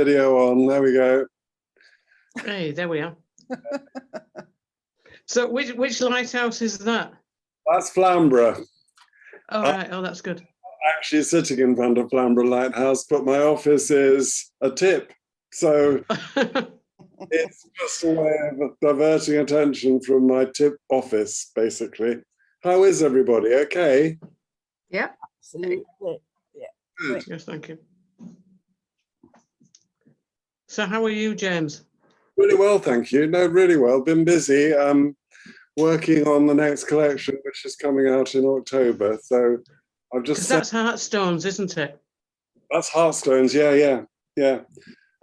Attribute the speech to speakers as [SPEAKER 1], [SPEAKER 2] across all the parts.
[SPEAKER 1] Video on, there we go.
[SPEAKER 2] Hey, there we are. So which lighthouse is that?
[SPEAKER 1] That's Flamborough.
[SPEAKER 2] Oh, right. Oh, that's good.
[SPEAKER 1] I'm actually sitting in front of Flamborough Lighthouse, but my office is a tip. So it's just a way of diverting attention from my tip office, basically. How is everybody? Okay?
[SPEAKER 3] Yeah, absolutely. Yeah.
[SPEAKER 1] Good.
[SPEAKER 2] Yes, thank you. So how are you, James?
[SPEAKER 1] Really well, thank you. No, really well. Been busy working on the next collection, which is coming out in October. So I've just...
[SPEAKER 2] Because that's Heartstones, isn't it?
[SPEAKER 1] That's Heartstones, yeah.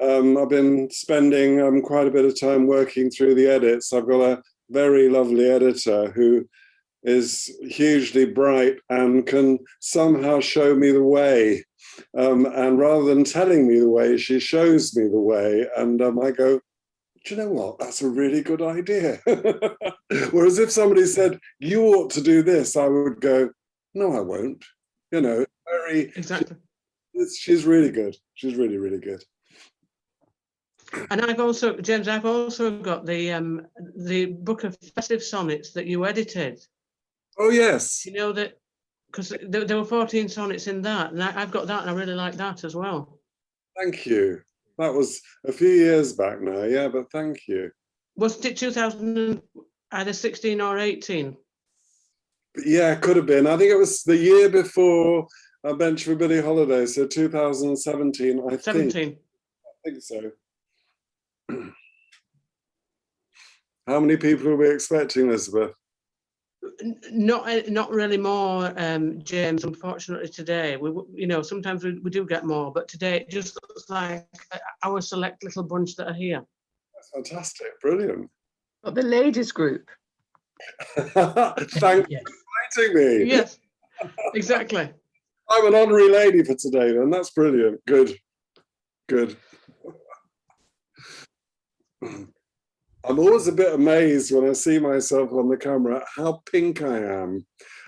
[SPEAKER 1] I've been spending quite a bit of time working through the edits. I've got a very lovely editor who is hugely bright and can somehow show me the way. And rather than telling me the way, she shows me the way. And I go, do you know what? That's a really good idea. Whereas if somebody said, you ought to do this, I would go, no, I won't. You know, very...
[SPEAKER 2] Exactly.
[SPEAKER 1] She's really good. She's really, really good.
[SPEAKER 2] And James, I've also got the book of festive sonnets that you edited.
[SPEAKER 1] Oh, yes.
[SPEAKER 2] You know that, because there were 14 sonnets in that, and I've got that, and I really like that as well.
[SPEAKER 1] Thank you. That was a few years back now, yeah, but thank you.
[SPEAKER 2] Was it 2000, either 16 or 18?
[SPEAKER 1] Yeah, it could have been. I think it was the year before a bench for Billie Holiday, so 2017, I
[SPEAKER 2] 17.
[SPEAKER 1] I think so. How many people are we expecting, Elizabeth?
[SPEAKER 2] Not really more, James. Unfortunately, today sometimes we do get more, but today it just looks like our select little bunch that are here.
[SPEAKER 1] That's fantastic, brilliant.
[SPEAKER 3] But the ladies group.
[SPEAKER 1] Thank you for inviting me.
[SPEAKER 2] Yes, exactly.
[SPEAKER 1] I'm an honorary lady for today, then. That's brilliant. Good. I'm always a bit amazed when I see myself on the camera how pink I am.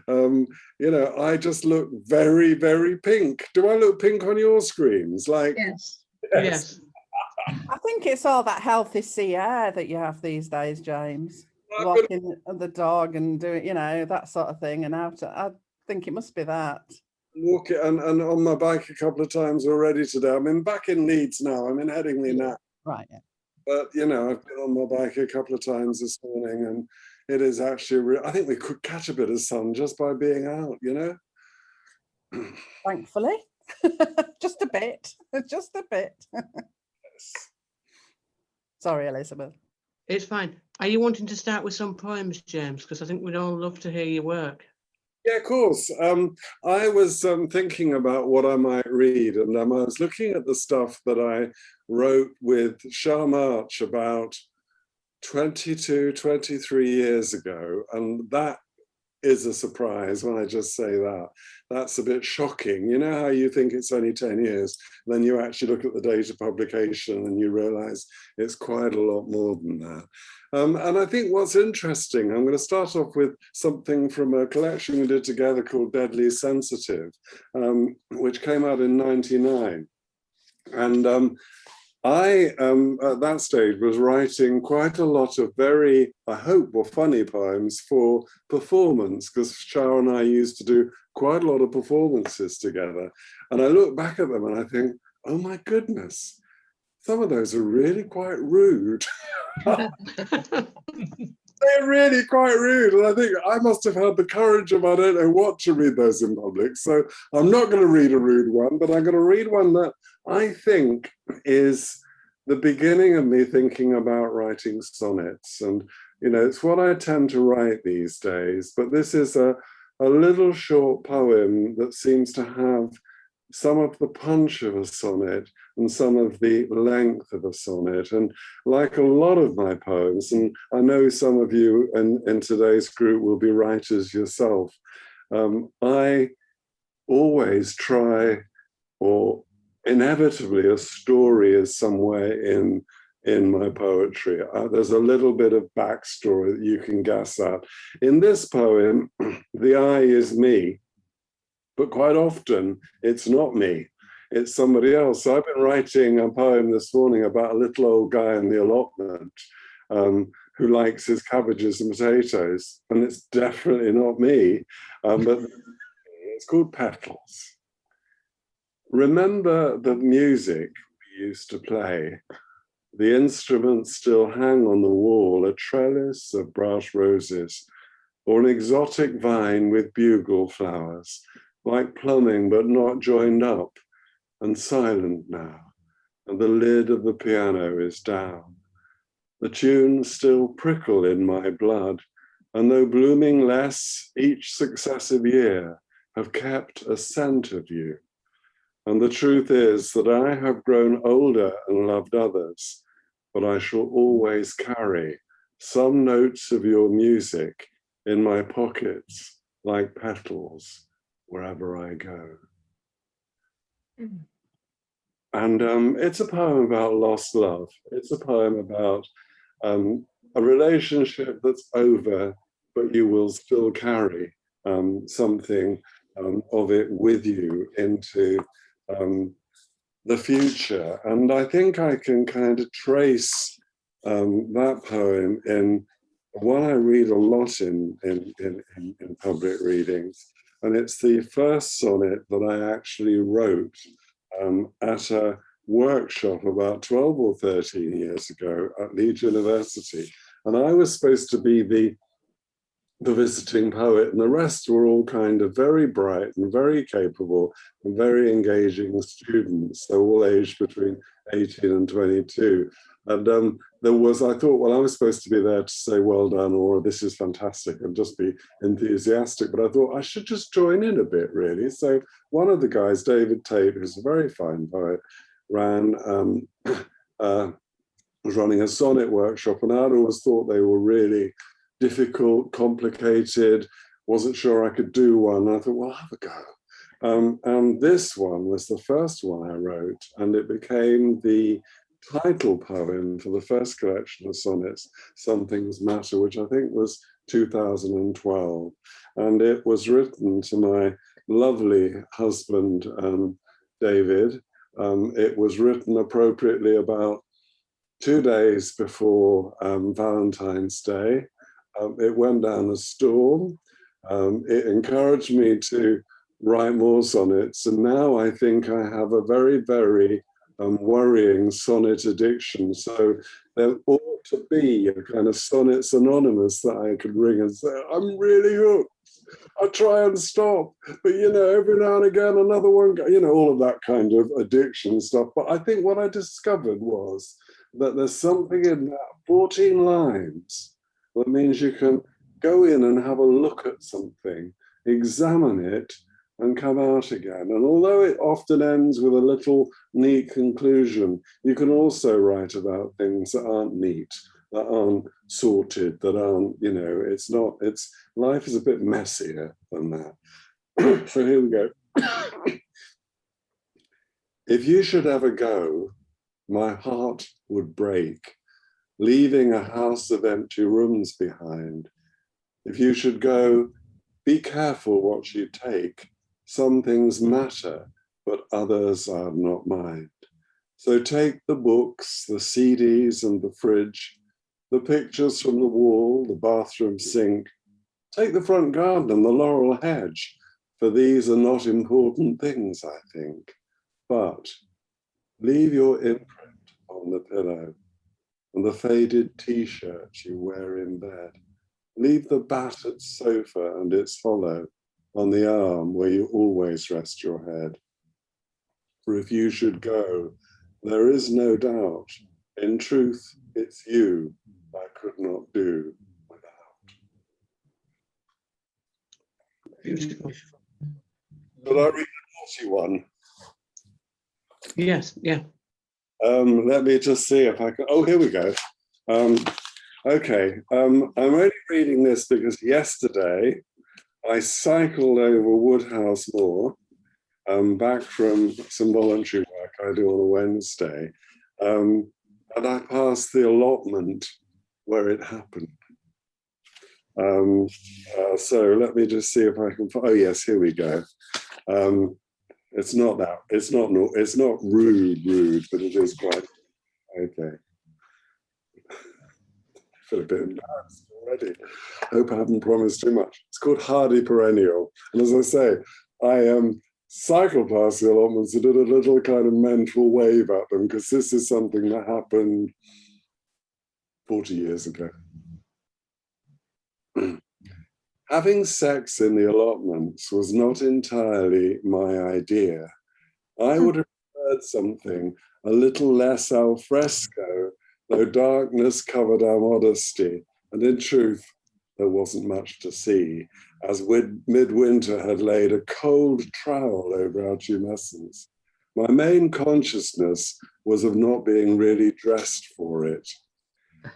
[SPEAKER 1] I just look very, very pink. Do I look pink on your screens?
[SPEAKER 2] Yes.
[SPEAKER 3] I think it's all that healthy sea air that you have these days, James. Walking the dog and doing, that sort of thing. And I think it must be that.
[SPEAKER 1] Walk it and on my bike a couple of times already today. I'm back in Leeds now. I'm in Headingley now.
[SPEAKER 3] Right, yeah.
[SPEAKER 1] But, I've been on my bike a couple of times this morning, and it is actually, I think we could catch a bit of sun just by being out,
[SPEAKER 3] Thankfully. Just a bit. Just a bit.
[SPEAKER 1] Yes.
[SPEAKER 3] Sorry, Elizabeth.
[SPEAKER 2] It's fine. Are you wanting to start with some poems, James? Because I think we'd all love to hear your work.
[SPEAKER 1] Yeah, of course. I was thinking about what I might read, and I was looking at the stuff that I wrote with Shah March about 22, 23 years ago, and that is a surprise when I just say that. That's a bit shocking. You know how you think it's only 10 years, then you actually look at the date of publication and you realize it's quite a lot more than that. And I think what's interesting, I'm going to start off with something from a collection we did together called Deadly Sensitive, which came out in '99. And I, at that stage, was writing quite a lot of very, I hope, were funny poems for performance, because Shah and I used to do quite a lot of performances together. And I look back at them and I think, oh my goodness, some of those are really quite rude. They're really quite rude. And I think I must have had the courage of, I don't know what, to read those in public. So I'm not going to read a rude one, but I'm going to read one that I think is the beginning of me thinking about writing sonnets. And, it's what I tend to write these days. But this is a little short poem that seems to have some of the punch of a sonnet and some of the length of a sonnet. And like a lot of my poems, and I know some of you in today's group will be writers yourself, I always try, or inevitably a story is somewhere in my poetry. There's a little bit of backstory that you can guess at. In this poem, the I is me, but quite often it's not me. it's somebody else. So I've been writing a poem this morning about a little old guy in the allotment who likes his cabbages and potatoes, and it's definitely not me, but it's called Petals. Remember the music we used to play. The instruments still hang on the wall, a trellis of brass roses, or an exotic vine with bugle flowers, like plumbing but not joined up, and silent now, and the lid of the piano is down. The tunes still prickle in my blood, and though blooming less each successive year, have kept a scent of you. And the truth is that I have grown older and loved others, but I shall always carry some notes of your music in my pockets like petals wherever I go.
[SPEAKER 2] Mm.
[SPEAKER 1] And it's a poem about lost love. It's a poem about a relationship that's over, but you will still carry something of it with you into the future. And I think I can kind of trace that poem in one I read a lot in public readings. And it's the first sonnet that I actually wrote at a workshop about 12 or 13 years ago at Leeds University. And I was supposed to be the visiting poet, and the rest were all kind of very bright and very capable and very engaging students. They're all aged between 18 and 22. And I thought, well, I was supposed to be there to say, well done, or this is fantastic, and just be enthusiastic. But I thought I should just join in a bit, really. So one of the guys, David Tate, who's a very fine poet, was running a sonnet workshop, and I'd always thought they were really difficult, complicated, wasn't sure I could do one. And I thought, well, I'll have a go. And this one was the first one I wrote, and it became the title poem for the first collection of sonnets, Some Things Matter, which I think was 2012. And it was written to my lovely husband, David. It was written appropriately about 2 days before Valentine's Day. It went down a storm. It encouraged me to write more sonnets. And now I think I have a very, very worrying sonnet addiction. So there ought to be a kind of Sonnets Anonymous that I could ring and say, I'm really hooked. I try and stop, but every now and again another one, all of that kind of addiction stuff. But I think what I discovered was that there's something in that 14 lines that means you can go in and have a look at something, examine it, and come out again. And although it often ends with a little neat conclusion, you can also write about things that aren't neat, that aren't sorted, that aren't, life is a bit messier than that. So here we go. If you should ever go, my heart would break, leaving a house of empty rooms behind. If you should go, be careful what you take. Some things matter, but others are not mine. So take the books, the CDs and the fridge, the pictures from the wall, the bathroom sink. Take the front garden and the laurel hedge, for these are not important things, I think. But leave your imprint on the pillow and the faded t-shirt you wear in bed. Leave the battered sofa and its hollow on the arm where you always rest your head. For if you should go, there is no doubt, in truth, it's you I could not do without.
[SPEAKER 2] Beautiful.
[SPEAKER 1] Did I read the naughty one?
[SPEAKER 2] Yes, yeah.
[SPEAKER 1] Let me just see if I can. Oh, here we go. Okay, I'm only reading this because yesterday I cycled over Woodhouse Moor back from some voluntary work I do on a Wednesday, and I passed the allotment where it happened. So let me just see if I can. Oh yes, here we go. It's not that. It's not rude, but it is quite okay. I feel a bit embarrassed already. Hope I haven't promised too much. It's called Hardy Perennial, and as I say, I cycled past the allotments and did a little kind of mental wave at them, because this is something that happened 40 years ago. Having sex in the allotments was not entirely my idea. I would have preferred something a little less al fresco, though darkness covered our modesty, and in truth, there wasn't much to see, as midwinter had laid a cold trowel over our tumescence. My main consciousness was of not being really dressed for it.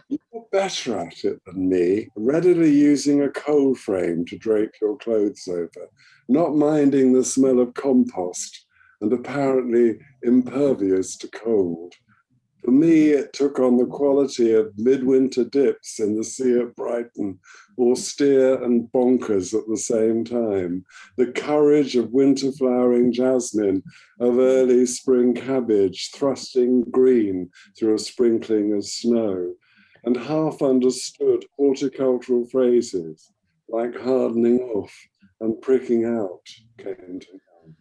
[SPEAKER 1] You were better at it than me, readily using a coal frame to drape your clothes over, not minding the smell of compost, and apparently impervious to cold. For me, it took on the quality of midwinter dips in the sea at Brighton, austere and bonkers at the same time, the courage of winter flowering jasmine, of early spring cabbage thrusting green through a sprinkling of snow, and half understood horticultural phrases like hardening off and pricking out came to mind.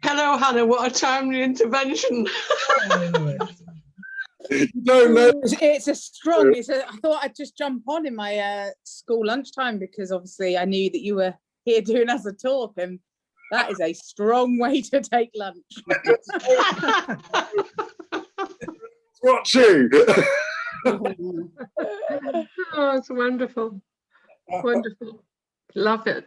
[SPEAKER 2] Hello, Hannah. What a timely intervention.
[SPEAKER 1] No, no.
[SPEAKER 4] It's a strong. I thought I'd just jump on in my school lunchtime, because obviously I knew that you were here doing as a talk, and that is a strong way to take lunch.
[SPEAKER 1] Watching.
[SPEAKER 5] Oh, it's wonderful. Wonderful. Love it.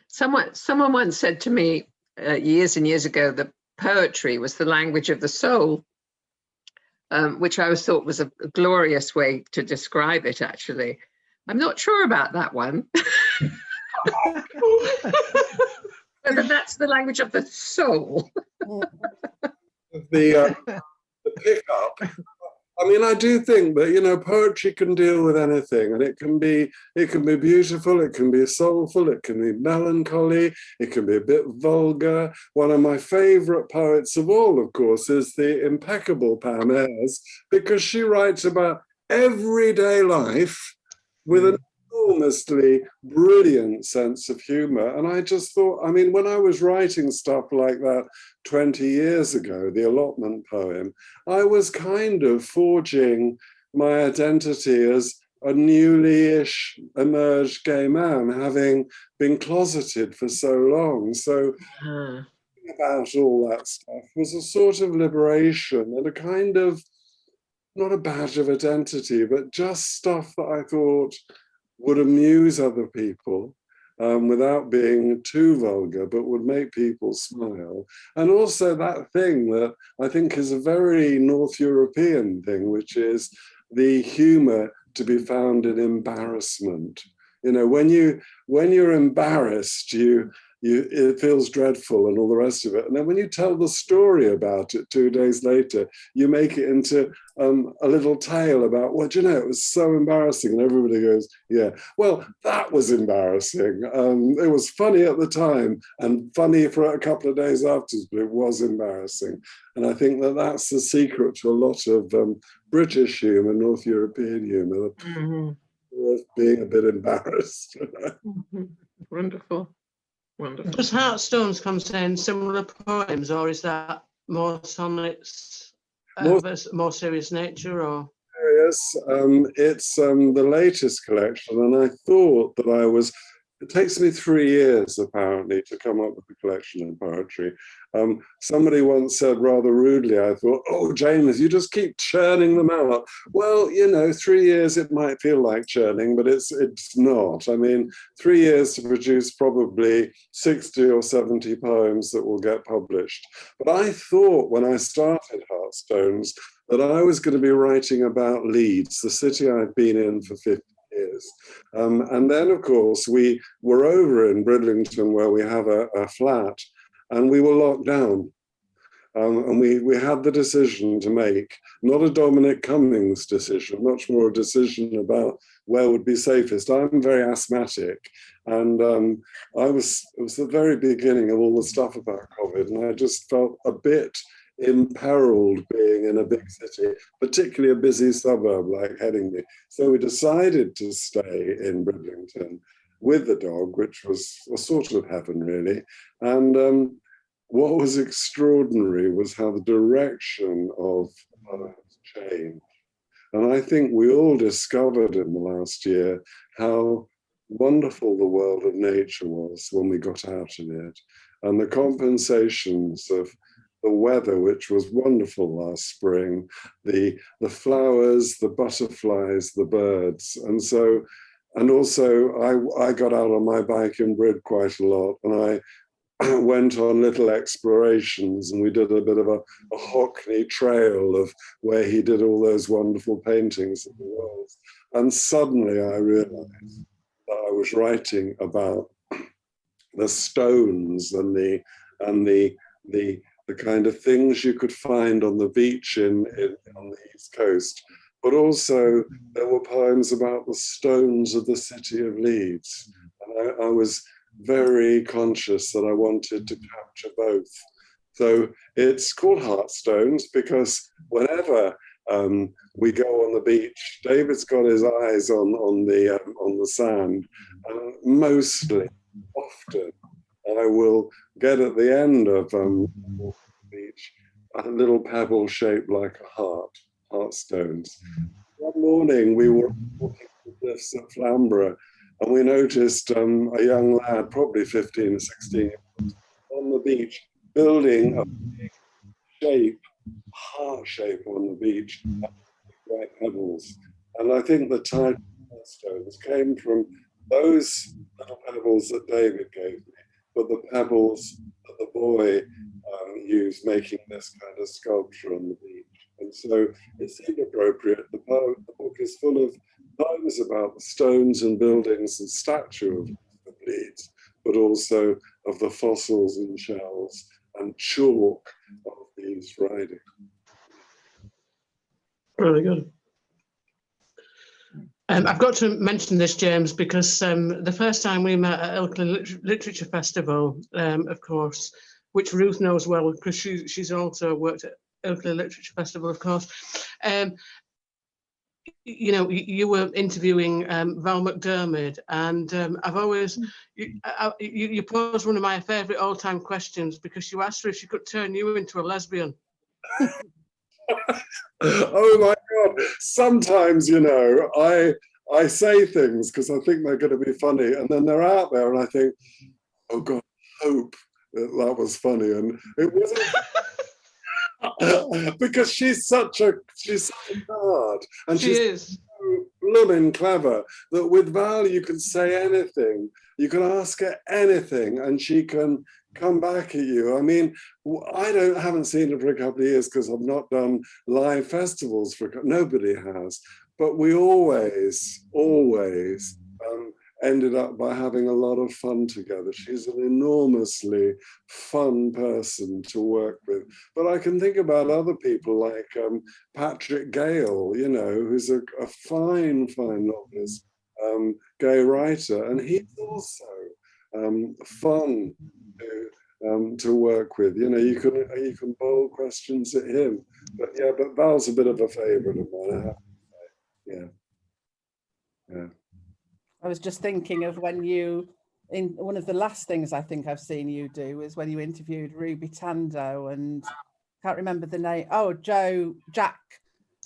[SPEAKER 5] Someone once said to me years and years ago that poetry was the language of the soul, which I always thought was a glorious way to describe it, actually. I'm not sure about that one. Whether that's the language of the soul.
[SPEAKER 1] The pickup. I mean, I do think that, you know, poetry can deal with anything, and it can be beautiful, it can be soulful, it can be melancholy, it can be a bit vulgar. One of my favorite poets of all, of course, is the impeccable Pam Ayres, because she writes about everyday life with an enormously brilliant sense of humor. And I just thought, I mean, when I was writing stuff like that 20 years ago, the allotment poem, I was kind of forging my identity as a newly-ish emerged gay man, having been closeted for so long. So about all that stuff was a sort of liberation and a kind of, not a badge of identity, but just stuff that I thought would amuse other people without being too vulgar, but would make people smile. And also that thing that I think is a very North European thing, which is the humor to be found in embarrassment. You know, when you're embarrassed, it feels dreadful and all the rest of it. And then when you tell the story about it 2 days later, you make it into a little tale about, well, do you know, it was so embarrassing. And everybody goes, yeah, well, that was embarrassing. It was funny at the time and funny for a couple of days afterwards, but it was embarrassing. And I think that that's the secret to a lot of British humor, North European humor, being a bit embarrassed.
[SPEAKER 5] Wonderful. Wonderful.
[SPEAKER 2] Does Heartstones contain similar poems, or is that more sonnets, more serious nature, or?
[SPEAKER 1] Yes, it's the latest collection, and I thought that it takes me 3 years apparently to come up with a collection of poetry. Somebody once said rather rudely, I thought, oh, James, you just keep churning them out. Well, you know, 3 years, it might feel like churning, but it's not. I mean, 3 years to produce probably 60 or 70 poems that will get published. But I thought when I started Heartstones that I was going to be writing about Leeds, the city I've been in for 50 years. And then, of course, we were over in Bridlington where we have a flat, and we were locked down. And we had the decision to make, not a Dominic Cummings decision, much more a decision about where would be safest. I'm very asthmatic, and it was the very beginning of all the stuff about COVID, and I just felt a bit imperiled being in a big city, particularly a busy suburb like Headingley. So we decided to stay in Bridlington with the dog, which was a sort of heaven, really. And what was extraordinary was how the direction of changed. And I think we all discovered in the last year how wonderful the world of nature was when we got out of it. And the compensations of the weather, which was wonderful last spring, the flowers, the butterflies, the birds. And also I got out on my bike in Brid quite a lot, and I went on little explorations, and we did a bit of a Hockney trail of where he did all those wonderful paintings of the world. And suddenly I realized that I was writing about the stones and the kind of things you could find on the beach on the East Coast. But also there were poems about the stones of the city of Leeds. And I was very conscious that I wanted to capture both. So it's called Heartstones because whenever we go on the beach, David's got his eyes on the sand, and mostly, often, I will get at the end of the beach a little pebble shaped like a heart, Heartstones. One morning we were walking the cliffs at Flamborough, and we noticed a young lad, probably 15 or 16, on the beach, building a big shape, heart shape on the beach, white pebbles. And I think the title Heartstones came from those little pebbles that David gave me, but the pebbles that the boy used making this kind of sculpture on the beach. And so it seemed appropriate. The book is full of poems about the stones and buildings and statues of Leeds, but also of the fossils and shells and chalk of these riding.
[SPEAKER 2] Really good. I've got to mention this, James, because the first time we met at Ilkley Literature Festival, of course, which Ruth knows well because she's also worked at Ilkley Literature Festival, of course. You know, you were interviewing Val McDermid, and I've always, you posed one of my favourite all-time questions because you asked her if she could turn you into a lesbian.
[SPEAKER 1] Oh my God. Sometimes, you know, I say things because I think they're going to be funny, and then they're out there and I think, oh God, hope that was funny. And it wasn't because she's such a nerd, and she's so blooming clever that with Val you can say anything, you can ask her anything and she can come back at you. I mean, I haven't seen her for a couple of years because I've not done live festivals nobody has, but we always ended up by having a lot of fun together. She's an enormously fun person to work with. But I can think about other people like Patrick Gale, you know, who's a fine novelist, gay writer, and he's also fun to work with. You know, you can bowl questions at him. But yeah, but Val's a bit of a favourite of mine, I have to say. Yeah.
[SPEAKER 3] I was just thinking of when you, in one of the last things I think I've seen you do is when you interviewed Ruby Tando, and can't remember the name. Oh, Jack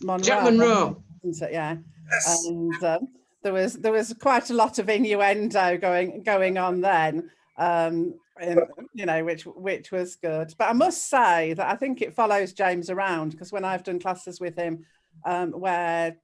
[SPEAKER 3] Monroe.
[SPEAKER 2] Jack Monroe.
[SPEAKER 3] Yeah.
[SPEAKER 1] Yes.
[SPEAKER 3] And there was quite a lot of innuendo going on then, you know, which was good. But I must say that I think it follows James around, because when I've done classes with him, where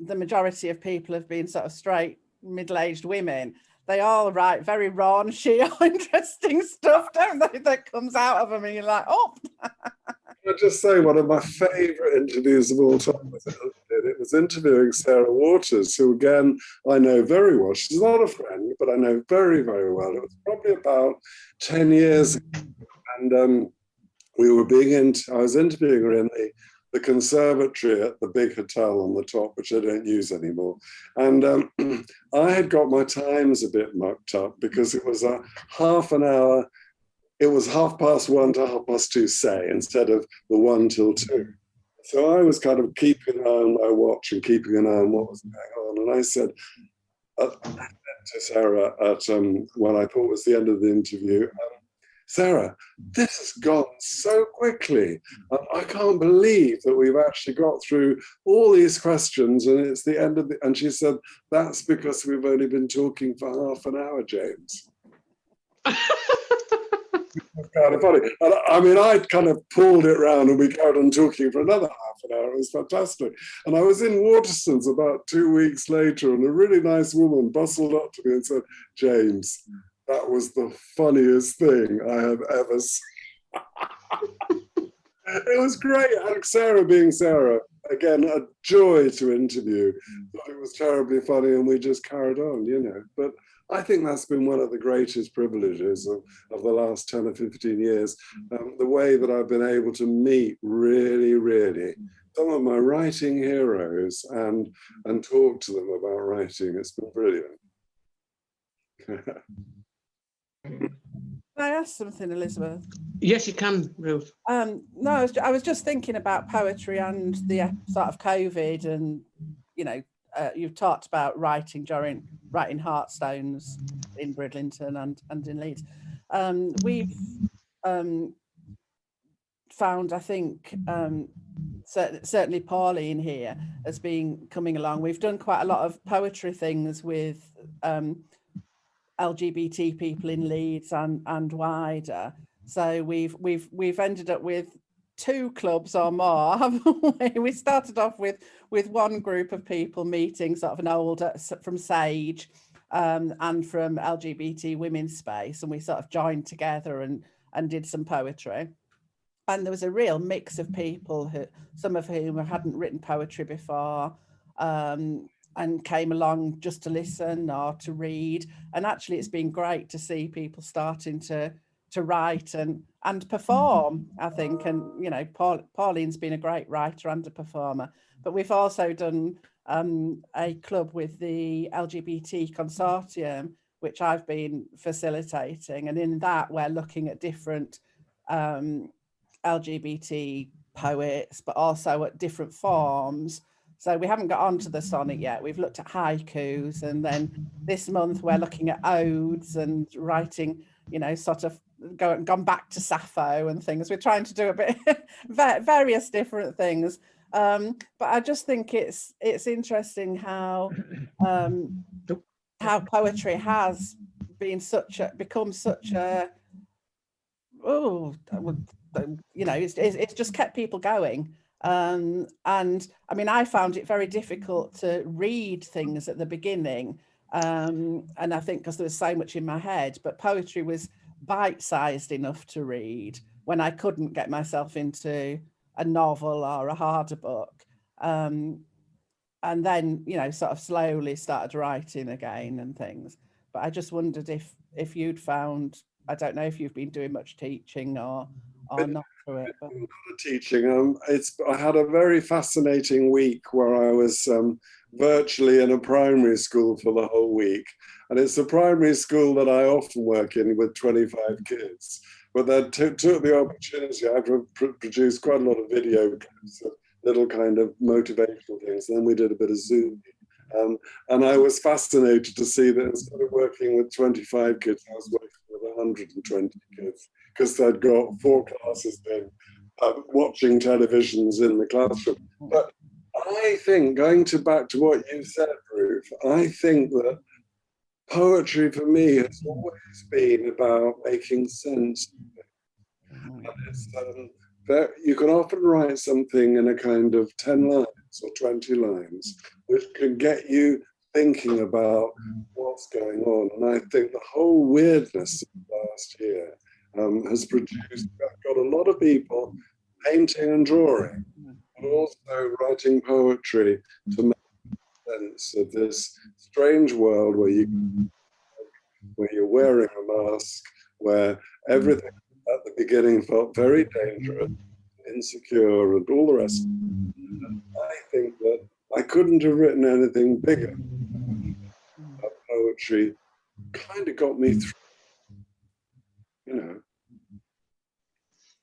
[SPEAKER 3] the majority of people have been sort of straight middle-aged women, they all write very raunchy, interesting stuff, don't they, that comes out of them, and you're like, oh.
[SPEAKER 1] I'll just say one of my favourite interviews of all time was it was interviewing Sarah Waters, who again I know very well. She's not a friend, but I know very, very well. It was probably about 10 years ago, and I was interviewing her in the conservatory at the big hotel on the top, which I don't use anymore. And I had got my times a bit mucked up because it was a half an hour. It was 1:30 to 2:30, say, instead of the 1 till 2. So I was kind of keeping an eye on my watch and keeping an eye on what was going on. And I said to Sarah at what I thought was the end of the interview, Sarah, this has gone so quickly. I can't believe that we've actually got through all these questions and it's the end of the, and she said, that's because we've only been talking for half an hour, James. It's kind of funny. And I mean, I'd kind of pulled it round and we carried on talking for another half an hour. It was fantastic. And I was in Waterstones about 2 weeks later and a really nice woman bustled up to me and said, James, that was the funniest thing I have ever seen. It was great. And Sarah being Sarah, again, a joy to interview. Thought it was terribly funny and we just carried on, you know. But I think that's been one of the greatest privileges of the last 10 or 15 years. The way that I've been able to meet really some of my writing heroes and talk to them about writing. It's been brilliant.
[SPEAKER 3] Can I ask something, Elizabeth?
[SPEAKER 2] Yes, you can, Ruth.
[SPEAKER 3] No, I was just thinking about poetry and the sort of COVID, and you know, you've talked about writing Heartstones in Bridlington and in Leeds. We've found, I think, certainly Pauline here has been coming along. We've done quite a lot of poetry things with LGBT people in Leeds and wider. So we've ended up with 2 clubs or more, haven't we? We started off with one group of people meeting, sort of an older from Sage and from LGBT women's space, and we sort of joined together and did some poetry. And there was a real mix of people, some of whom hadn't written poetry before, and came along just to listen or to read. And actually it's been great to see people starting to write and perform, I think. And, you know, Pauline's been a great writer and a performer. But we've also done a club with the LGBT Consortium, which I've been facilitating. And in that, we're looking at different LGBT poets, but also at different forms. So we haven't got onto the sonnet yet. We've looked at haikus, and then this month we're looking at odes and writing, you know, sort of gone back to Sappho and things. We're trying to do a bit various different things. But I just think it's interesting how poetry has been become such a you know, it's just kept people going. And I mean, I found it very difficult to read things at the beginning. And I think because there was so much in my head, but poetry was bite-sized enough to read when I couldn't get myself into a novel or a harder book. And then, you know, sort of slowly started writing again and things. But I just wondered if you'd found, I don't know if you've been doing much teaching or not through it. But.
[SPEAKER 1] Not teaching. I had a very fascinating week where I was virtually in a primary school for the whole week. And it's a primary school that I often work in with 25 kids. But that took the opportunity. I've produced quite a lot of video clips of little kind of motivational things. And then we did a bit of Zoom. And I was fascinated to see that instead of working with 25 kids, I was working with 120 kids, because they'd got 4 classes in, watching televisions in the classroom. But I think, back to what you said, Ruth, I think that poetry for me has always been about making sense. And it's, you can often write something in a kind of 10 lines or 20 lines, which can get you thinking about what's going on. And I think the whole weirdness of last year has produced, got a lot of people painting and drawing, but also writing poetry to make sense of this strange world where you're wearing a mask, where everything at the beginning felt very dangerous, insecure, and all the rest. And I think that I couldn't have written anything bigger. Poetry kind of got me through, you know.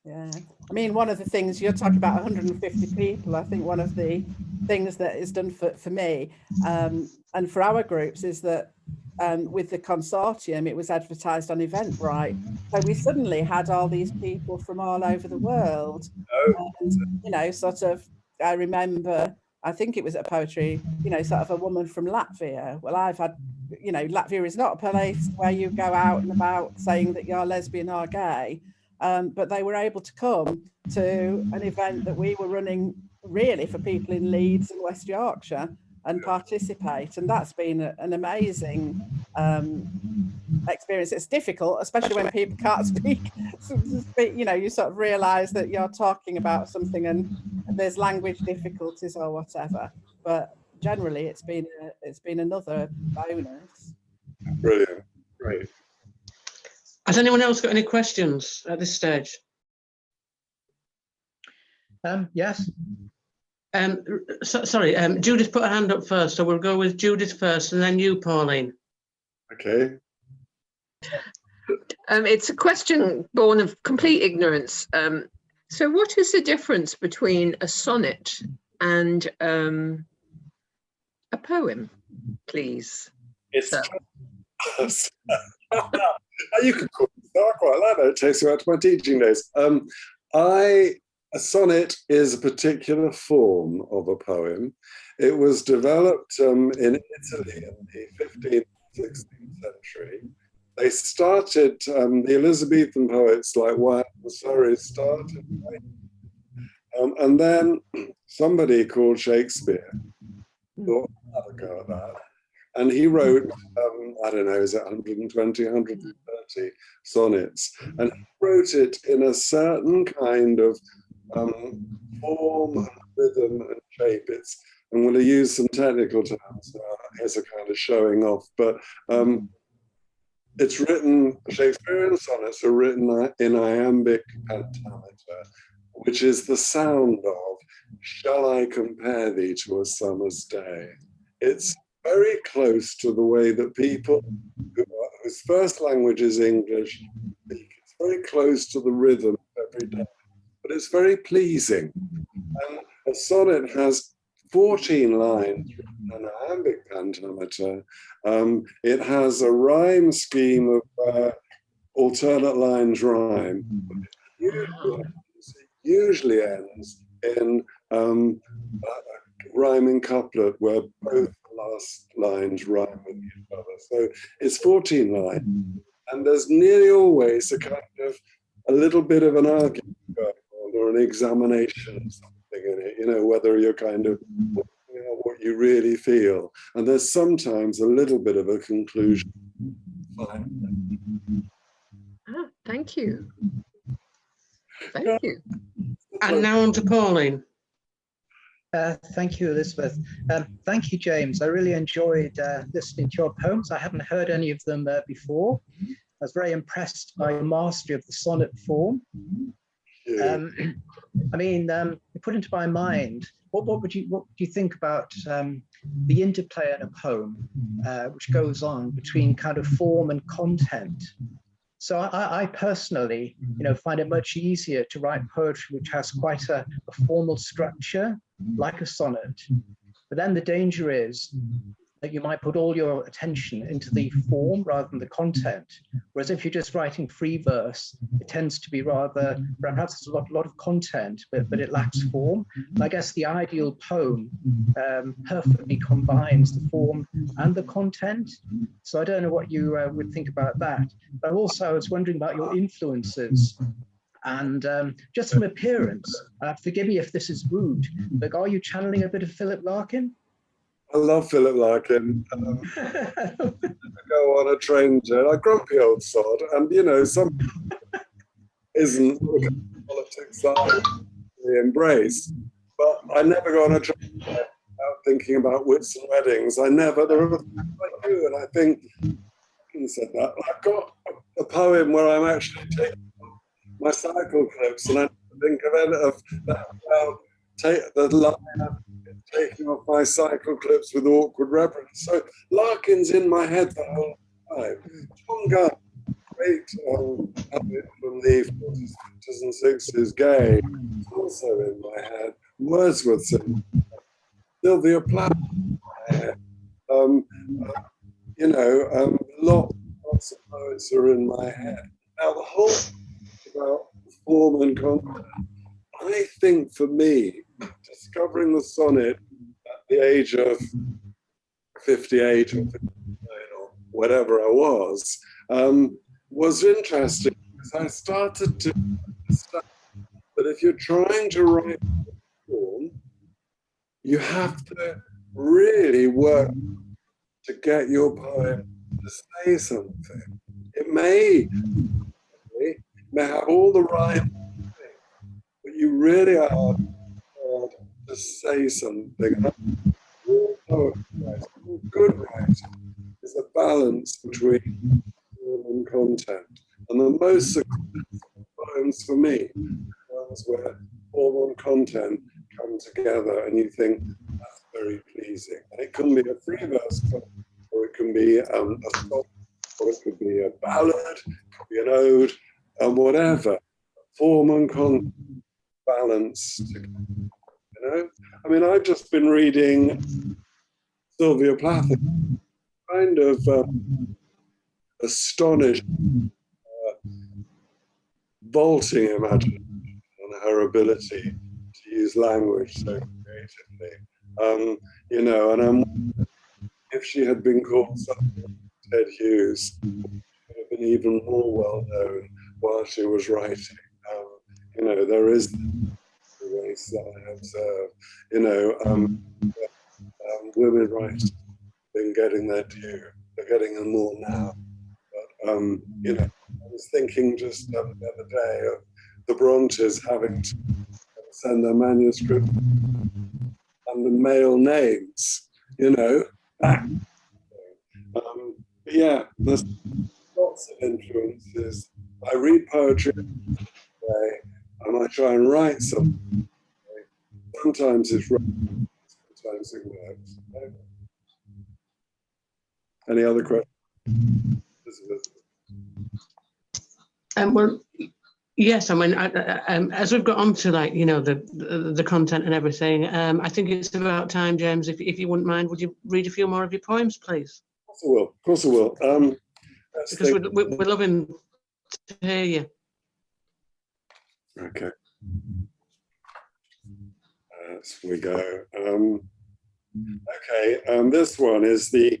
[SPEAKER 3] Yeah, I mean, one of the things you're talking about 150 people, I think one of the things that is done for me and for our groups is that with the consortium, it was advertised on Eventbrite. So we suddenly had all these people from all over the world. And, you know, sort of, I remember, I think it was at poetry, you know, sort of a woman from Latvia. Well, I've had, you know, Latvia is not a place where you go out and about saying that you're lesbian or gay. But they were able to come to an event that we were running really for people in Leeds and West Yorkshire and participate. And that's been an amazing experience. It's difficult, especially when people can't speak. You know, you sort of realise that you're talking about something and there's language difficulties or whatever. But generally, it's been another bonus.
[SPEAKER 1] Brilliant, great.
[SPEAKER 2] Has anyone else got any questions at this stage?
[SPEAKER 6] Yes.
[SPEAKER 2] Sorry, Judith put her hand up first, so we'll go with Judith first and then you, Pauline.
[SPEAKER 1] Okay.
[SPEAKER 5] It's a question born of complete ignorance. So what is the difference between a sonnet and a poem, please?
[SPEAKER 1] It's you could call it. I quite like that. It takes you out to my teaching days. A sonnet is a particular form of a poem. It was developed in Italy in the 15th, 16th century. They started, the Elizabethan poets like Wyat and Surrey started, and then somebody called Shakespeare thought, I'll have a go at that. And he wrote, I don't know, is it 120, 130 sonnets? And he wrote it in a certain kind of form and rhythm and shape. I'm going to use some technical terms as a kind of showing off, but it's written, Shakespearean sonnets are written in iambic pentameter, which is the sound of, shall I compare thee to a summer's day? It's very close to the way that people whose first language is English speak. It's very close to the rhythm every day, but it's very pleasing. And a sonnet has 14 lines in iambic pentameter. It has a rhyme scheme of alternate lines rhyme. It usually ends in a rhyming couplet where both last lines rhyme with each other. So it's 14 lines. And there's nearly always a kind of a little bit of an argument going on or an examination of something in it, you know, whether you're kind of, you know, what you really feel. And there's sometimes a little bit of a conclusion.
[SPEAKER 5] Thank you. Thank you.
[SPEAKER 2] And now on to Pauline.
[SPEAKER 6] Thank you, Elizabeth. Thank you, James. I really enjoyed listening to your poems. I haven't heard any of them before. I was very impressed by your mastery of the sonnet form. I mean, it put into my mind, what do you think about the interplay in a poem, which goes on between kind of form and content? So I personally, you know, find it much easier to write poetry which has quite a formal structure, like a sonnet. But then the danger is that you might put all your attention into the form rather than the content. Whereas if you're just writing free verse, it tends to be rather, perhaps there's a lot of content, but it lacks form. And I guess the ideal poem perfectly combines the form and the content. So I don't know what you would think about that. But also I was wondering about your influences. And just from appearance, forgive me if this is rude, but are you channeling a bit of Philip Larkin?
[SPEAKER 1] I love Philip Larkin. I go on a train to a grumpy old sod, and you know, some isn't politics that I embrace. But I never go on a train without thinking about wits and weddings. There are things I do, and I think, I said that, I've got a poem where I'm actually taking my cycle clips, and I think of it of that about take the line of taking off my cycle clips with awkward reverence. So Larkin's in my head the whole time. Tom Gunn, great poet from the 40s and 60s, gay, also in my head. Wordsworth's in my head. Sylvia Plath in my head. Lots of poets are in my head. Now, the whole thing about form and content, I think for me, discovering the sonnet at the age of 58 or 59 or whatever I was interesting because I started to understand that if you're trying to write form, you have to really work to get your poem to say something. It may have all the rhyme, but you really are hard to say something. All poetry, all good writing is a balance between form and content. And the most successful poems for me are ones where form and content come together and you think, that's very pleasing. And it can be a free verse poem, or it can be a song, or it could be a ballad, it could be an ode, and whatever. Form and content balance together, you know? I mean, I've just been reading Sylvia Plath, kind of astonished, vaulting imagination on her ability to use language so creatively. And if she had been called something like Ted Hughes, she would have been even more well known while she was writing. There is the race that I observe. Women writers have been getting their due. They're getting them more now. But, I was thinking just the other day of the Brontes having to send their manuscript under male names, back. There's lots of influences. I read poetry every day, and I try and write something. Sometimes it's wrong, sometimes it works. Any other questions?
[SPEAKER 2] Well, yes. I mean, as we've got on to the content and everything, I think it's about time, James. If you wouldn't mind, would you read a few more of your poems, please?
[SPEAKER 1] Of course I will.
[SPEAKER 2] Because we're loving to hear you.
[SPEAKER 1] Okay. As we go. This one is the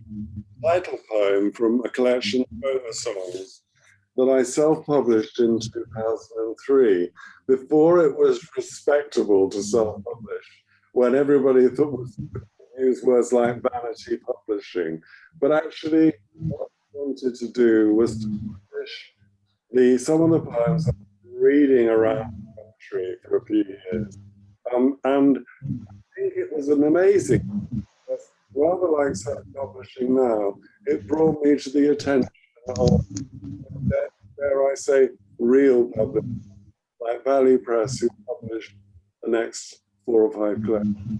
[SPEAKER 1] title poem from a collection of Coma Songs that I self-published in 2003, before it was respectable to self-publish, when everybody thought was use words like vanity publishing. But actually, what I wanted to do was to publish some of the poems I've been reading around the country for a few years. And I think it was an amazing, rather like self-publishing now, it brought me to the attention of, dare I say, real publishers, like Valley Press, who published the next 4 or 5 collections.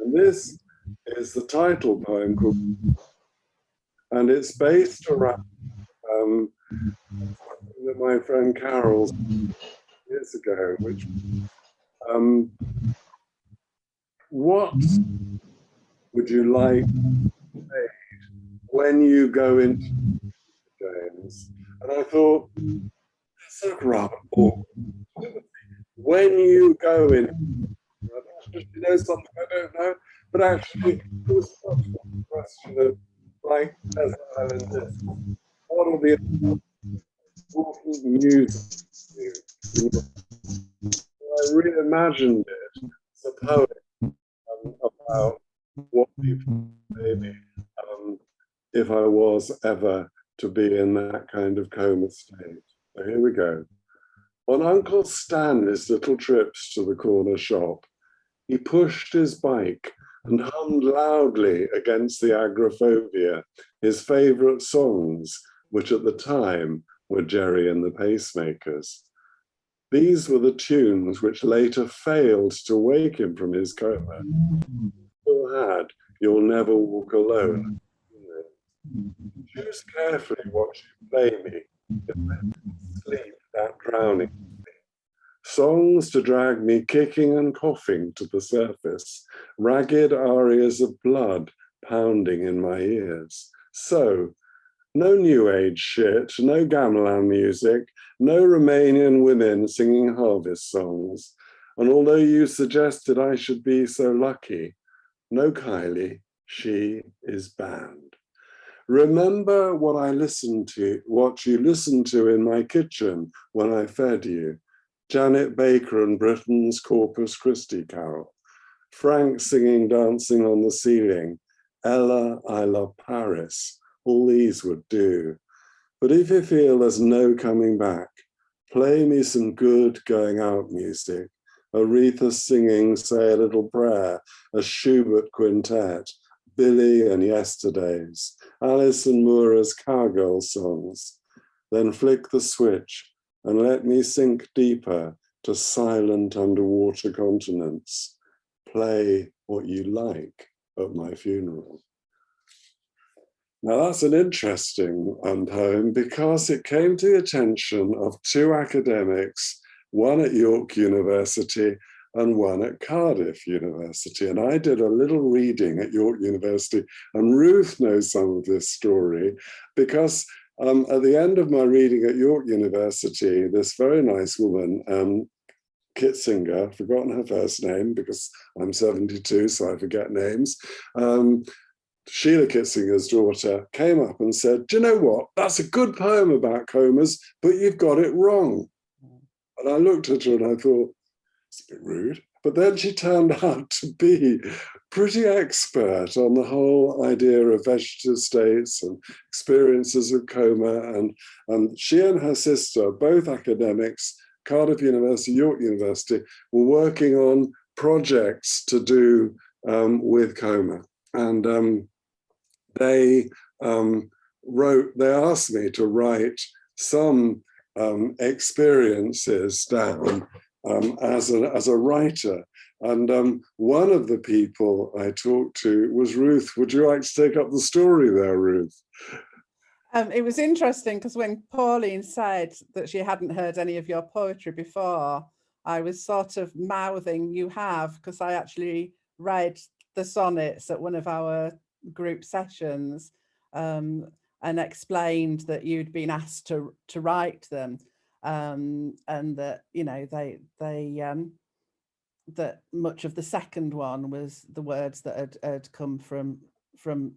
[SPEAKER 1] And this is the title poem called, and it's based around something that my friend Carol years ago, which what would you like to say when you go into James? And I thought, that's a rather awkward. When you go in, you know something I don't know, but actually it was such a question of, like, as islanders, what are the important news? I reimagined it as a poem about what people maybe if I was ever to be in that kind of coma state. So here we go. On Uncle Stanley's little trips to the corner shop, he pushed his bike and hummed loudly against the agoraphobia, his favourite songs, which at the time were Jerry and the Pacemakers. These were the tunes which later failed to wake him from his coma. Still had You'll Never Walk Alone. Choose carefully what you play me, if I sleep that drowning. Songs to drag me kicking and coughing to the surface, ragged arias of blood pounding in my ears. So, no new age shit, no gamelan music, no Romanian women singing harvest songs. And although you suggested I should be so lucky, no Kylie, she is banned. Remember what I listened to, what you listened to in my kitchen when I fed you. Janet Baker and Britain's Corpus Christi carol. Frank singing Dancing on the Ceiling. Ella, I Love Paris. All these would do. But if you feel there's no coming back, play me some good going out music. Aretha singing Say a Little Prayer, a Schubert quintet, Billy and Yesterdays, Alison Moore's Cowgirl songs. Then flick the switch and let me sink deeper to silent underwater continents. Play what you like at my funeral. Now that's an interesting poem because it came to the attention of two academics, one at York University and one at Cardiff University. And I did a little reading at York University, and Ruth knows some of this story because at the end of my reading at York University, this very nice woman, Kitzinger, I've forgotten her first name because I'm 72, so I forget names. Sheila Kitzinger's daughter came up and said, do you know what? That's a good poem about comas, but you've got it wrong. And I looked at her and I thought, it's a bit rude. But then she turned out to be pretty expert on the whole idea of vegetative states and experiences of coma. And she and her sister, both academics, Cardiff University, York University, were working on projects to do with coma. And they asked me to write some experiences down as a writer. And one of the people I talked to was Ruth. Would you like to take up the story there, Ruth?
[SPEAKER 3] It was interesting because when Pauline said that she hadn't heard any of your poetry before, I was sort of mouthing, you have, because I actually read the sonnets at one of our group sessions and explained that you'd been asked to write them. And that, you know, that much of the second one was the words that had come from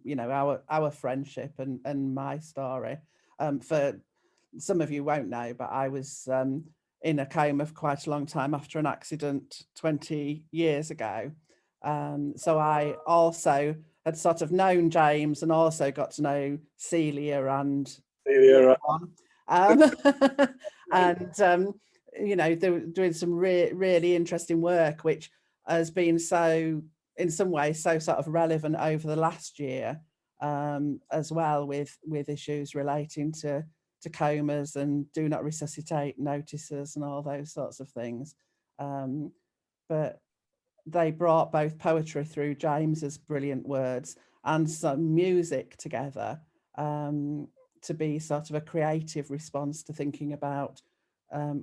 [SPEAKER 3] you know, our friendship and my story. For some of you won't know, but I was in a coma for quite a long time after an accident 20 years ago. So I also had sort of known James and also got to know Celia and and you know, they were doing some really interesting work, which has been so, in some ways, so sort of relevant over the last year, as well, with issues relating to comas and do not resuscitate notices and all those sorts of things. But they brought both poetry through James's brilliant words and some music together to be sort of a creative response to thinking about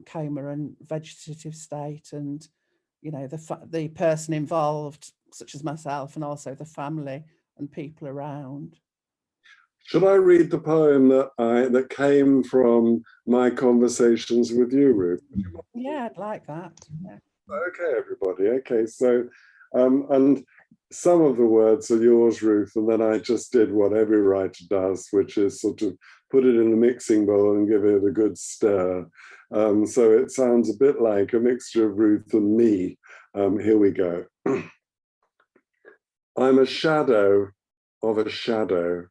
[SPEAKER 3] coma and vegetative state, and you know, the person involved, such as myself, and also the family and people around.
[SPEAKER 1] Should I read the poem that came from my conversations with you, Ruth?
[SPEAKER 3] Yeah, I'd like that. Yeah.
[SPEAKER 1] Okay, everybody. Okay, so and some of the words are yours, Ruth, and then I just did what every writer does, which is sort of put it in a mixing bowl and give it a good stir. So it sounds a bit like a mixture of Ruth and me. Here we go. I'm a shadow of a shadow,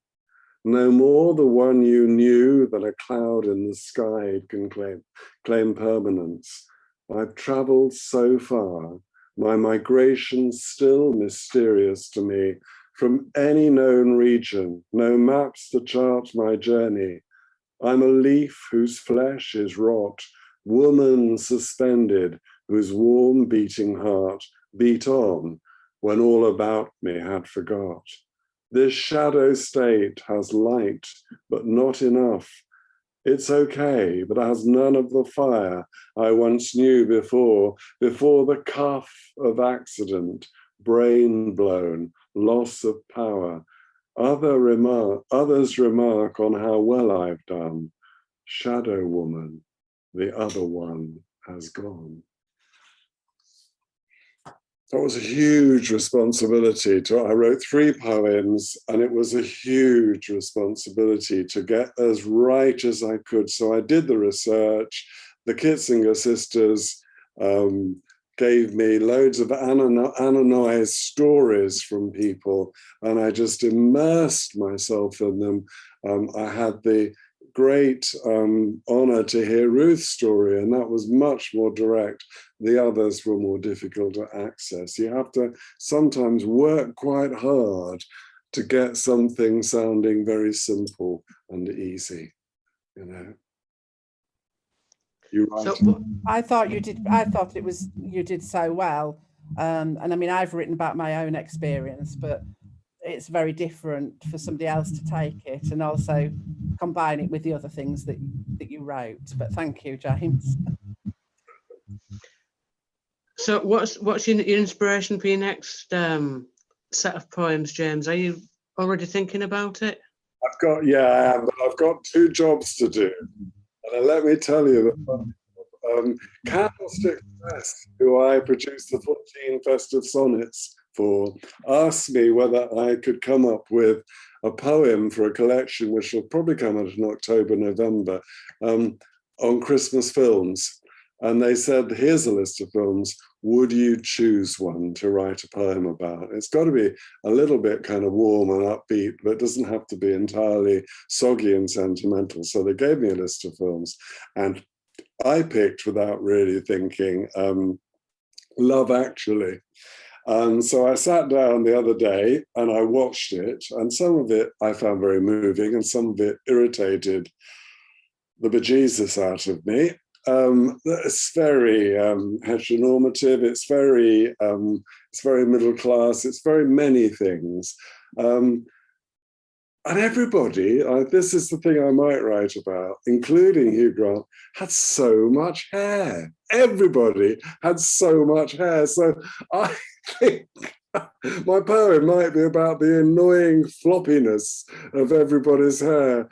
[SPEAKER 1] no more the one you knew than a cloud in the sky can claim permanence. I've traveled so far, my migration's still mysterious to me. From any known region, no maps to chart my journey. I'm a leaf whose flesh is rot, woman suspended, whose warm beating heart beat on when all about me had forgot. This shadow state has light, but not enough. It's okay, but has none of the fire I once knew before the cuff of accident, brain blown, loss of power. Others remark on how well I've done. Shadow woman, the other one has gone. That was a huge responsibility. I wrote 3 poems, and it was a huge responsibility to get as right as I could. So I did the research. The Kitzinger sisters gave me loads of anonymized stories from people, and I just immersed myself in them. I had the great honor to hear Ruth's story, and that was much more direct. The others were more difficult to access. You have to sometimes work quite hard to get something sounding very simple and easy, you know. You're right.
[SPEAKER 2] So,
[SPEAKER 3] I thought you did. I thought you did so well. And I mean, I've written about my own experience, but it's very different for somebody else to take it and also combine it with the other things that you wrote. But thank you, James.
[SPEAKER 2] so what's your inspiration for your next set of poems, James? Are you already thinking about it?
[SPEAKER 1] Yeah, I am, but I've got 2 jobs to do. And let me tell you that Candlestick Press, who I produced the 14 festive sonnets for, asked me whether I could come up with a poem for a collection which will probably come out in October, November, on Christmas films. And they said, here's a list of films. Would you choose one to write a poem about? It's got to be a little bit kind of warm and upbeat, but it doesn't have to be entirely soggy and sentimental. So they gave me a list of films, and I picked, without really thinking, Love Actually. So I sat down the other day and I watched it, and some of it I found very moving and some of it irritated the bejesus out of me. It's very heteronormative, it's very middle class, it's very many things. And everybody, this is the thing I might write about, including Hugh Grant, had so much hair. Everybody had so much hair. So I think my poem might be about the annoying floppiness of everybody's hair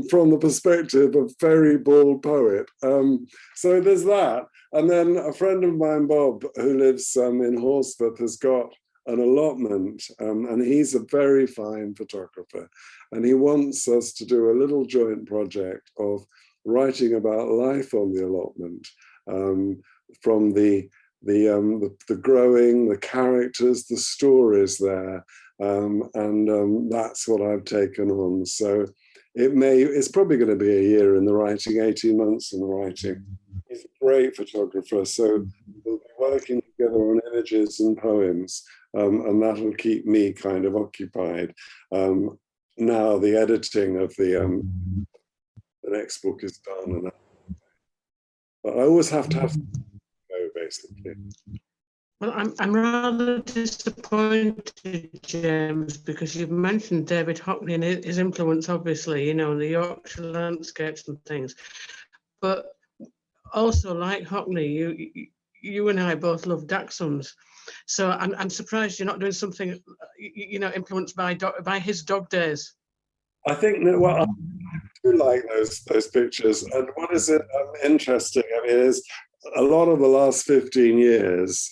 [SPEAKER 1] from the perspective of a very bald poet. So there's that. And then a friend of mine, Bob, who lives in Horsforth, has got an allotment, and he's a very fine photographer, and he wants us to do a little joint project of writing about life on the allotment, from the growing, the characters, the stories there, and that's what I've taken on. So it's probably going to be a year in the writing, 18 months in the writing. He's a great photographer, so we'll be working together on images and poems, and that'll keep me kind of occupied. Now the editing of the next book is done, and but I always have to have go, basically.
[SPEAKER 2] Well, I'm rather disappointed, James, because you've mentioned David Hockney and his influence, obviously, you know, the Yorkshire landscapes and things. But also, like Hockney, you and I both love dachshunds. So I'm surprised you're not doing something, you know, influenced by his dog days.
[SPEAKER 1] I think that I do like those pictures. And what is interesting, I mean, is a lot of the last 15 years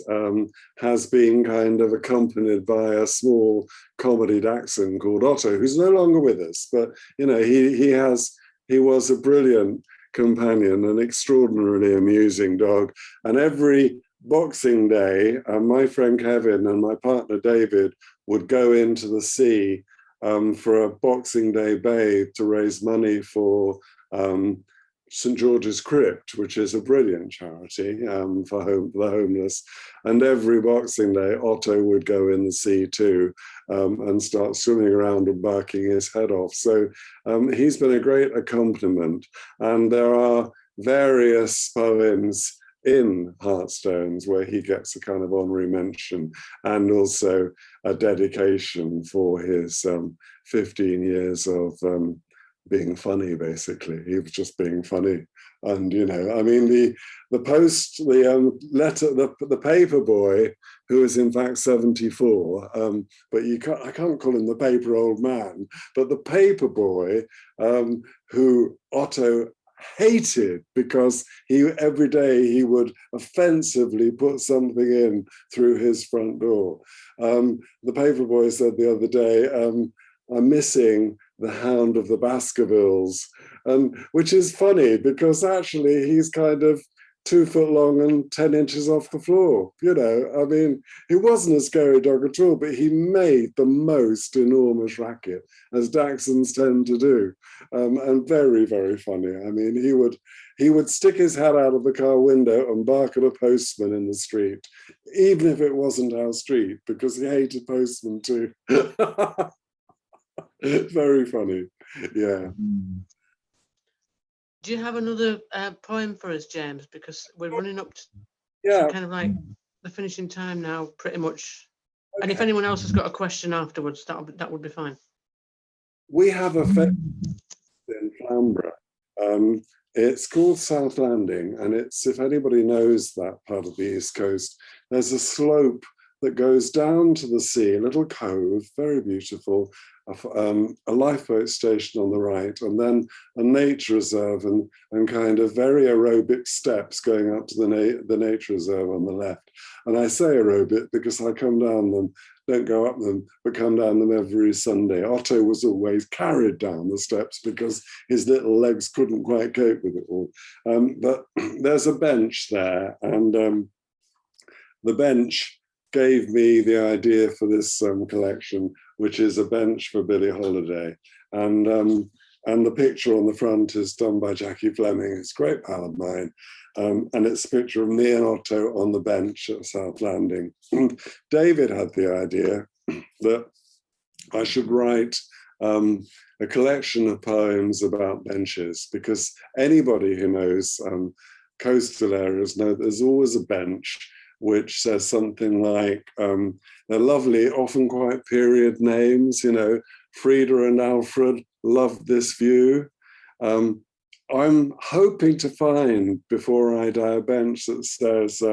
[SPEAKER 1] has been kind of accompanied by a small comedy dachshund called Otto, who's no longer with us. But, you know, he was a brilliant companion, an extraordinarily amusing dog. And every Boxing Day, my friend Kevin and my partner David would go into the sea for a Boxing Day bathe to raise money for St. George's Crypt, which is a brilliant charity for the homeless. And every Boxing Day, Otto would go in the sea too and start swimming around and barking his head off. So he's been a great accompaniment. And there are various poems in Heartstones where he gets a kind of honorary mention, and also a dedication for his 15 years of being funny, basically. He was just being funny. And, you know, I mean, the letter, the paper boy, who is in fact 74, but I can't call him the paper old man, but the paper boy who Otto hated because every day he would offensively put something in through his front door. The paper boy said the other day, I'm missing the Hound of the Baskervilles, which is funny because actually he's kind of 2 foot long and 10 inches off the floor. You know, I mean, he wasn't a scary dog at all, but he made the most enormous racket, as Dachshunds tend to do, and very, very funny. I mean, he would stick his head out of the car window and bark at a postman in the street, even if it wasn't our street, because he hated postmen too. Very funny, yeah.
[SPEAKER 2] Do you have another poem for us, James? Because we're running up
[SPEAKER 1] Yeah.
[SPEAKER 2] to kind of like the finishing time now, pretty much. Okay. And if anyone else has got a question afterwards, that would be fine.
[SPEAKER 1] We have a festival in Flamborough. It's called South Landing, and it's, if anybody knows that part of the East Coast, there's a slope that goes down to the sea, a little cove, very beautiful, a lifeboat station on the right, and then a nature reserve and kind of very aerobic steps going up to the nature reserve on the left. And I say aerobic because I come down them, don't go up them, but come down them every Sunday. Otto was always carried down the steps because his little legs couldn't quite cope with it all. But there's a bench there, and the bench gave me the idea for this collection, which is a bench for Billie Holiday. And the picture on the front is done by Jackie Fleming, who's a great pal of mine. And it's a picture of me and Otto on the bench at South Landing. And David had the idea that I should write a collection of poems about benches, because anybody who knows coastal areas know there's always a bench which says something like, they're lovely, often quite period names, you know, Frida and Alfred loved this view. I'm hoping to find, before I die, a bench that says,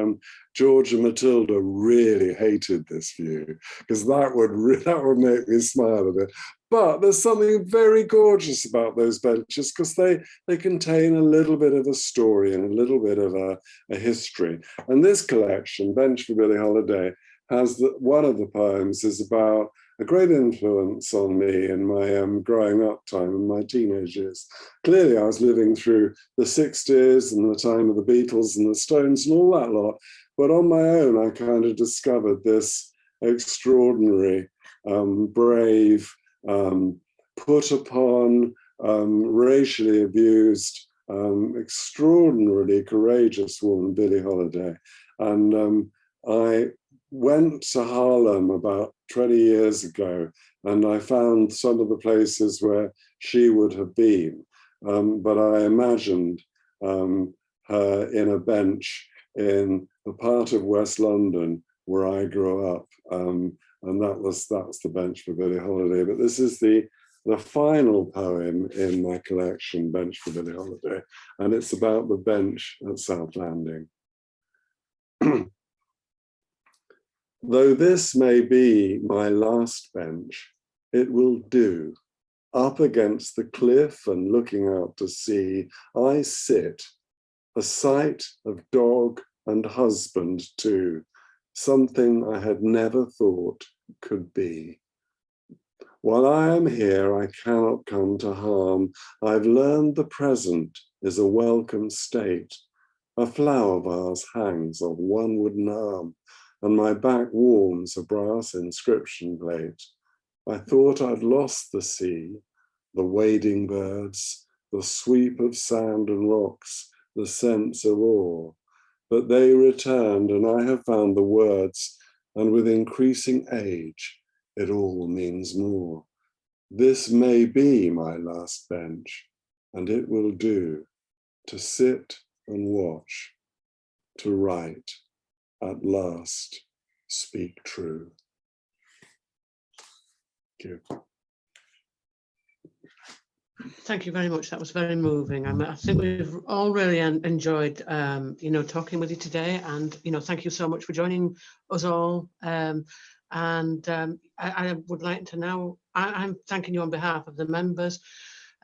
[SPEAKER 1] George and Matilda really hated this view, because that would make me smile a bit. But there's something very gorgeous about those benches, because they contain a little bit of a story and a little bit of a history. And this collection, Bench for Billie Holiday, has one of the poems is about a great influence on me in my growing up time in my teenage years. Clearly, I was living through the 60s and the time of the Beatles and the Stones and all that lot. But on my own, I kind of discovered this extraordinary, brave, put upon, racially abused, extraordinarily courageous woman, Billie Holiday. And I went to Harlem about 20 years ago, and I found some of the places where she would have been. But I imagined her in a bench in the part of West London where I grew up. And that's the bench for Billie Holiday. But this is the final poem in my collection, Bench for Billie Holiday, and it's about the bench at South Landing. Though this may be my last bench, it will do. Up against the cliff and looking out to sea, I sit, a sight of dog and husband too, something I had never thought could be. While I am here, I cannot come to harm. I've learned the present is a welcome state. A flower vase hangs on one wooden arm, and my back warms a brass inscription plate. I thought I'd lost the sea, the wading birds, the sweep of sand and rocks, the sense of awe. But they returned, and I have found the words, and with increasing age, it all means more. This may be my last bench, and it will do. to sit and watch, to write, at last speak true. Thank you.
[SPEAKER 2] Thank you very much. That was very moving. I think we've all really enjoyed, talking with you today, and thank you so much for joining us all. I would like to now. I'm thanking you on behalf of the members,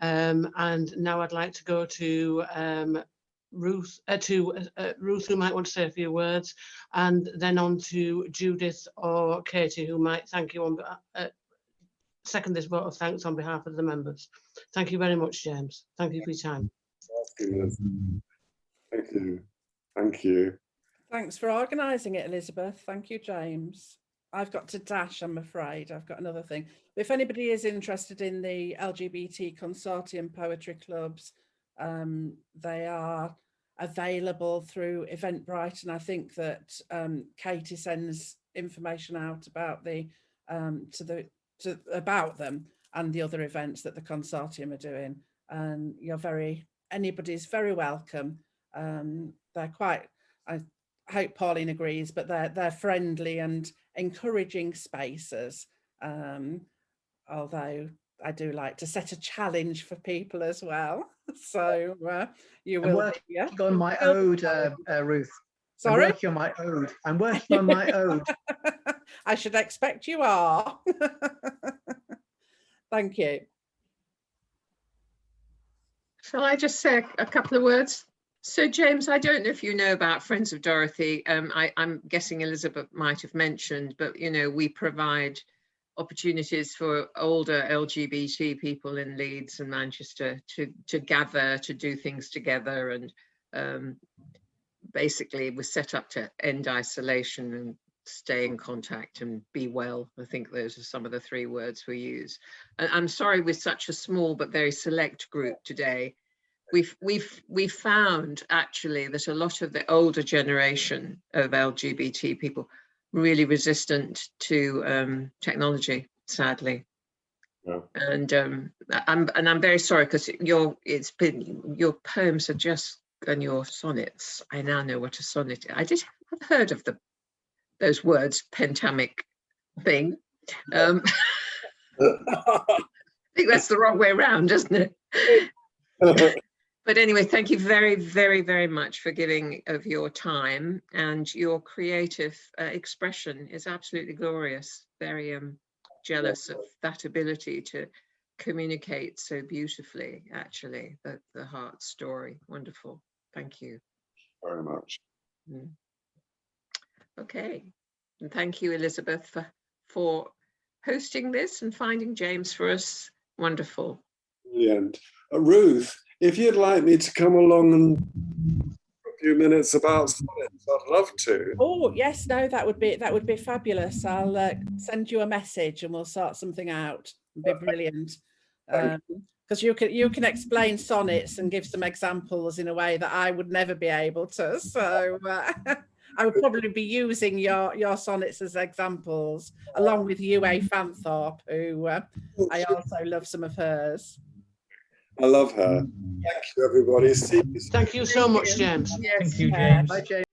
[SPEAKER 2] and now I'd like to go to Ruth, Ruth, who might want to say a few words, and then on to Judith or Katie, who might thank you on second this vote of thanks on behalf of the members. Thank you very much, James. Thank you for your time.
[SPEAKER 1] Thank you. Thank you.
[SPEAKER 3] Thanks for organising it, Elizabeth. Thank you, James. I've got to dash, I'm afraid. I've got another thing. But if anybody is interested in the LGBT Consortium poetry clubs, they are available through Eventbrite, and I think that Katie sends information out about about them and the other events that the Consortium are doing. And anybody's very welcome. They're quite, I hope Pauline agrees, but they're friendly and encouraging spaces. Although I do like to set a challenge for people as well. So you will.
[SPEAKER 6] I'm working on my ode, Ruth.
[SPEAKER 3] Sorry?
[SPEAKER 6] I'm working on my ode. I'm working on my ode.
[SPEAKER 3] I should expect you are. Thank you.
[SPEAKER 5] Shall I just say a couple of words? So, James, I don't know if you know about Friends of Dorothy. I'm guessing Elizabeth might have mentioned, but, we provide opportunities for older LGBT people in Leeds and Manchester to gather, to do things together. And basically, it was set up to end isolation and stay in contact and be well. I think those are some of the 3 words we use. And I'm sorry we're such a small but very select group today. We've found actually that a lot of the older generation of LGBT people really resistant to technology, sadly.
[SPEAKER 1] Yeah.
[SPEAKER 5] And I'm very sorry, because your poems are just, and your sonnets. I now know what a sonnet is. I've heard of those words, pentamic thing. I think that's the wrong way around, isn't it? But anyway, thank you very, very, very much for giving of your time, and your creative expression is absolutely glorious. Very jealous of that ability to communicate so beautifully, actually, the heart story. Wonderful. Thank you.
[SPEAKER 1] Very much.
[SPEAKER 5] Okay. And thank you, Elizabeth, for hosting this and finding James for us. Wonderful.
[SPEAKER 1] Brilliant. Ruth, if you'd like me to come along and a few minutes about sonnets, I'd love to.
[SPEAKER 3] Oh yes, no, that would be fabulous. I'll send you a message and we'll sort something out. It'd be brilliant. Because you can explain sonnets and give some examples in a way that I would never be able to. So I would probably be using your sonnets as examples, along with UA Fanthorpe, who I also love some of hers.
[SPEAKER 1] I love her. Thank you, everybody. See you soon.
[SPEAKER 2] Thank you so much, James.
[SPEAKER 5] Yes.
[SPEAKER 7] Thank you, James.
[SPEAKER 6] Bye, James.